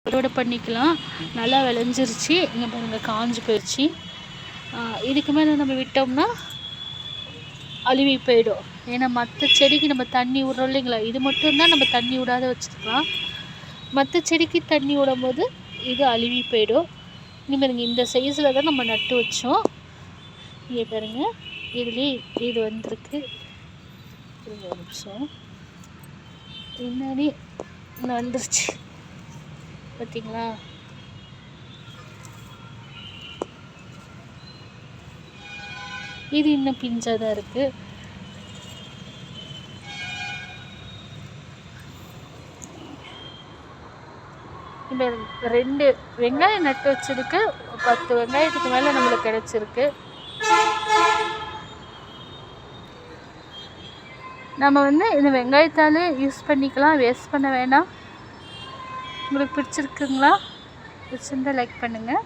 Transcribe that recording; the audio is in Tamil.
அறுவடை பண்ணிக்கலாம். நல்லா விளைஞ்சிருச்சு. இங்கே பாருங்கள் காஞ்சு போயிடுச்சு. இதுக்கு மேலே நம்ம விட்டோம்னா அழுவி போயிடும். ஏன்னா மற்ற செடிக்கு நம்ம தண்ணி விட்றோம் இல்லைங்களா, இது மட்டும்தான் நம்ம தண்ணி விடாத வச்சுருக்கலாம். மற்ற செடிக்கு தண்ணி விடும் போது இது அழுவி போயிடும். இங்கே பாருங்க இந்த சைஸில் தான் நம்ம நட்டு வச்சோம். இங்கே பாருங்க இதுலேயே இது வந்திருக்கு. ஒரு நிமிஷம் என்னடி வந்துருச்சு பார்த்தீங்களா. இது இன்னும் பிஞ்சாக தான் இருக்குது. இந்த 2 வெங்காயம் நட்டு வச்சதுக்கு 10 வெங்காயத்துக்கு மேலே நம்மளுக்கு கிடச்சிருக்கு. நம்ம இந்த வெங்காயத்தாலே யூஸ் பண்ணிக்கலாம், வேஸ்ட் பண்ண வேணாம். உங்களுக்கு பிடிச்சிருக்குங்களா? பிடிச்சிருந்தா லைக் பண்ணுங்கள்.